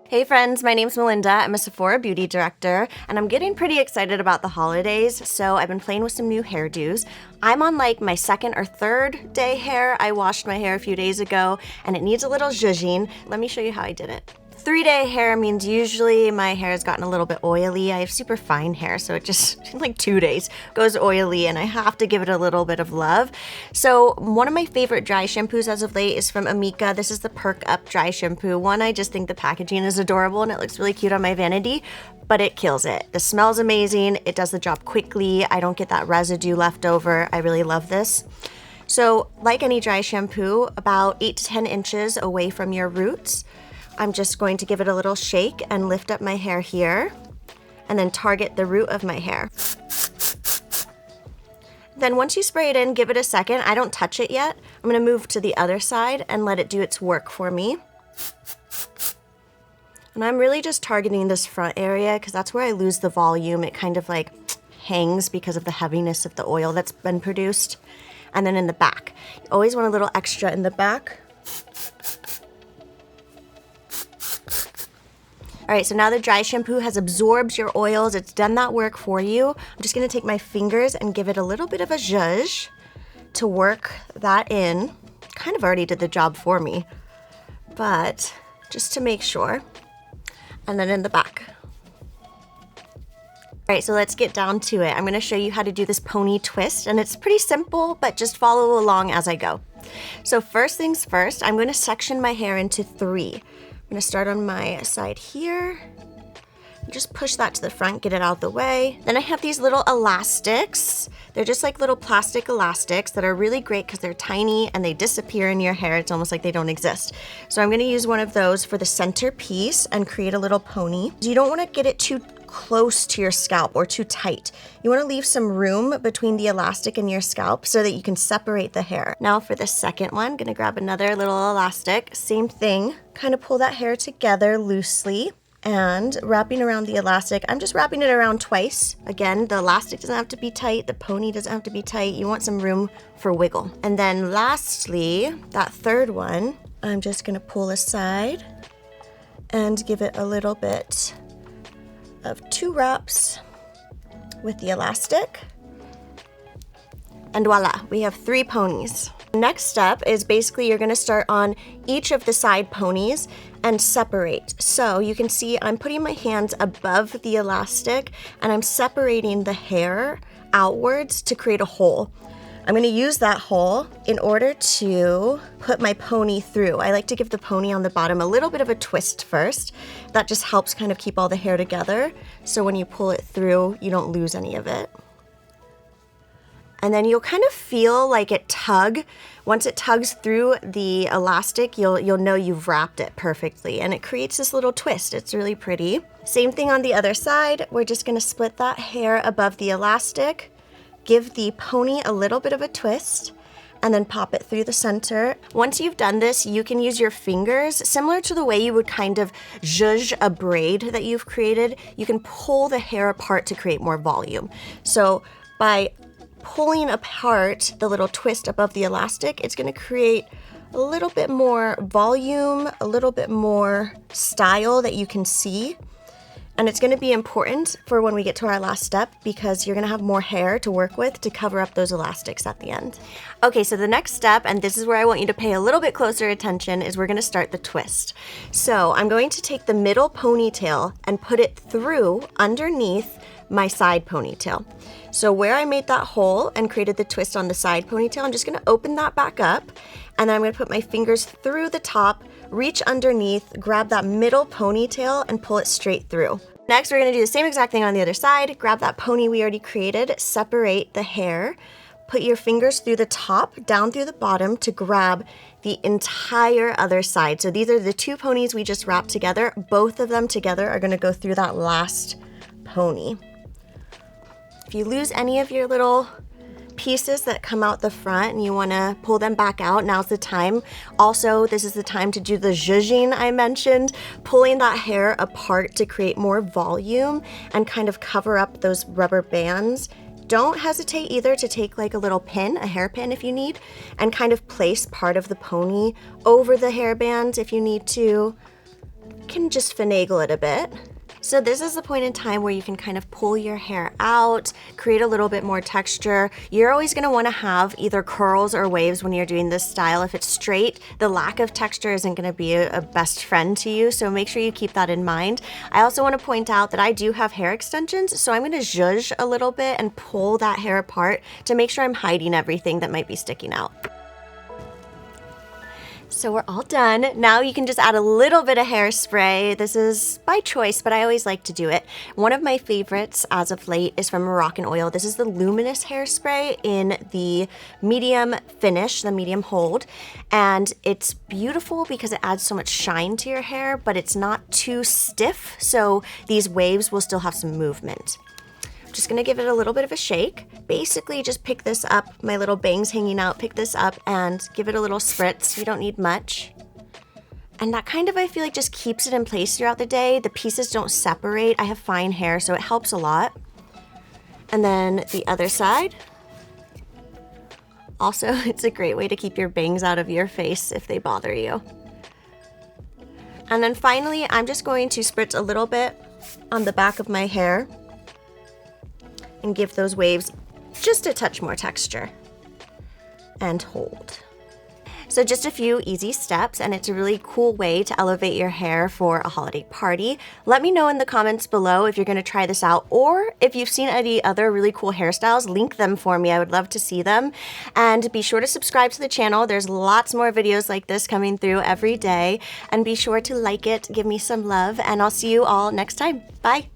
Hey friends, my name's Melinda. I'm a Sephora beauty director, and I'm getting pretty excited about the holidays, so I've been playing with some new hairdos. I'm on like my second or third day hair. I washed my hair a few days ago, and it needs a little zhuzhing. Let me show you how I did it. 3-day hair means usually my hair has gotten a little bit oily. I have super fine hair, so it just, in like 2 days, goes oily, and I have to give it a little bit of love. So one of my favorite dry shampoos as of late is from Amika. This is the Perk Up Dry Shampoo. One, I just think the packaging is adorable, and it looks really cute on my vanity, but it kills it. The smell's amazing. It does the job quickly. I don't get that residue left over. I really love this. So like any dry shampoo, about 8 to 10 inches away from your roots, I'm just going to give it a little shake and lift up my hair here, and then target the root of my hair. Then once you spray it in, give it a second. I don't touch it yet. I'm gonna move to the other side and let it do its work for me. And I'm really just targeting this front area because that's where I lose the volume. It kind of like hangs because of the heaviness of the oil that's been produced. And then in the back, you always want a little extra in the back. All right, so now the dry shampoo has absorbed your oils. It's done that work for you. I'm just gonna take my fingers and give it a little bit of a zhuzh to work that in. Kind of already did the job for me, but just to make sure. And then in the back. All right, so let's get down to it. I'm gonna show you how to do this pony twist, and it's pretty simple, but just follow along as I go. So first things first, I'm gonna section my hair into 3. I'm gonna start on my side here. Just push that to the front, get it out of the way. Then I have these little elastics. They're just like little plastic elastics that are really great because they're tiny and they disappear in your hair. It's almost like they don't exist. So I'm gonna use one of those for the center piece and create a little pony. You don't wanna get it too close to your scalp or too tight. You wanna leave some room between the elastic and your scalp so that you can separate the hair. Now for the second one, I'm gonna grab another little elastic. Same thing, kind of pull that hair together loosely. And wrapping around the elastic, I'm just wrapping it around twice. Again, the elastic doesn't have to be tight, the pony doesn't have to be tight. You want some room for wiggle. And then lastly, that third one, I'm just gonna pull aside and give it a little bit of 2 wraps with the elastic. And voila, we have 3 ponies. Next step is basically you're gonna start on each of the side ponies and separate. So you can see I'm putting my hands above the elastic and I'm separating the hair outwards to create a hole. I'm gonna use that hole in order to put my pony through. I like to give the pony on the bottom a little bit of a twist first. That just helps kind of keep all the hair together. So when you pull it through, you don't lose any of it. And then you'll kind of feel like it tug. Once it tugs through the elastic, you'll know you've wrapped it perfectly, and it creates this little twist. It's really pretty. Same thing on the other side. We're just gonna split that hair above the elastic, give the pony a little bit of a twist, and then pop it through the center. Once you've done this, you can use your fingers, similar to the way you would kind of zhuzh a braid that you've created. You can pull the hair apart to create more volume. So by pulling apart the little twist above the elastic, it's gonna create a little bit more volume, a little bit more style that you can see. And it's gonna be important for when we get to our last step because you're gonna have more hair to work with to cover up those elastics at the end. Okay, so the next step, and this is where I want you to pay a little bit closer attention, is we're gonna start the twist. So I'm going to take the middle ponytail and put it through underneath my side ponytail. So where I made that hole and created the twist on the side ponytail, I'm just gonna open that back up, and then I'm gonna put my fingers through the top, reach underneath, grab that middle ponytail, and pull it straight through. Next, we're gonna do the same exact thing on the other side. Grab that pony we already created, separate the hair, put your fingers through the top, down through the bottom to grab the entire other side. So these are the 2 ponies we just wrapped together. Both of them together are gonna go through that last pony. If you lose any of your little pieces that come out the front and you wanna pull them back out, now's the time. Also, this is the time to do the zhuzhing I mentioned, pulling that hair apart to create more volume and kind of cover up those rubber bands. Don't hesitate either to take like a little pin, a hairpin if you need, and kind of place part of the pony over the hairband if you need to. can just finagle it a bit. So this is the point in time where you can kind of pull your hair out, create a little bit more texture. You're always gonna wanna have either curls or waves when you're doing this style. If it's straight, the lack of texture isn't gonna be a best friend to you, so make sure you keep that in mind. I also wanna point out that I do have hair extensions, so I'm gonna zhuzh a little bit and pull that hair apart to make sure I'm hiding everything that might be sticking out. So we're all done. Now you can just add a little bit of hairspray. This is by choice, but I always like to do it. One of my favorites as of late is from Moroccan Oil. This is the Luminous hairspray in the medium finish, the medium hold. And it's beautiful because it adds so much shine to your hair, but it's not too stiff, so these waves will still have some movement. Just gonna give it a little bit of a shake. Basically just pick this up, my little bangs hanging out, pick this up and give it a little spritz. You don't need much. And that kind of, I feel like, just keeps it in place throughout the day. The pieces don't separate. I have fine hair, so it helps a lot. And then the other side. Also, it's a great way to keep your bangs out of your face if they bother you. And then finally, I'm just going to spritz a little bit on the back of my hair and give those waves just a touch more texture and hold. So just a few easy steps, and it's a really cool way to elevate your hair for a holiday party. Let me know in the comments below if you're gonna try this out, or if you've seen any other really cool hairstyles, link them for me. I would love to see them. And be sure to subscribe to the channel. There's lots more videos like this coming through every day. And be sure to like it, give me some love, and I'll see you all next time. Bye.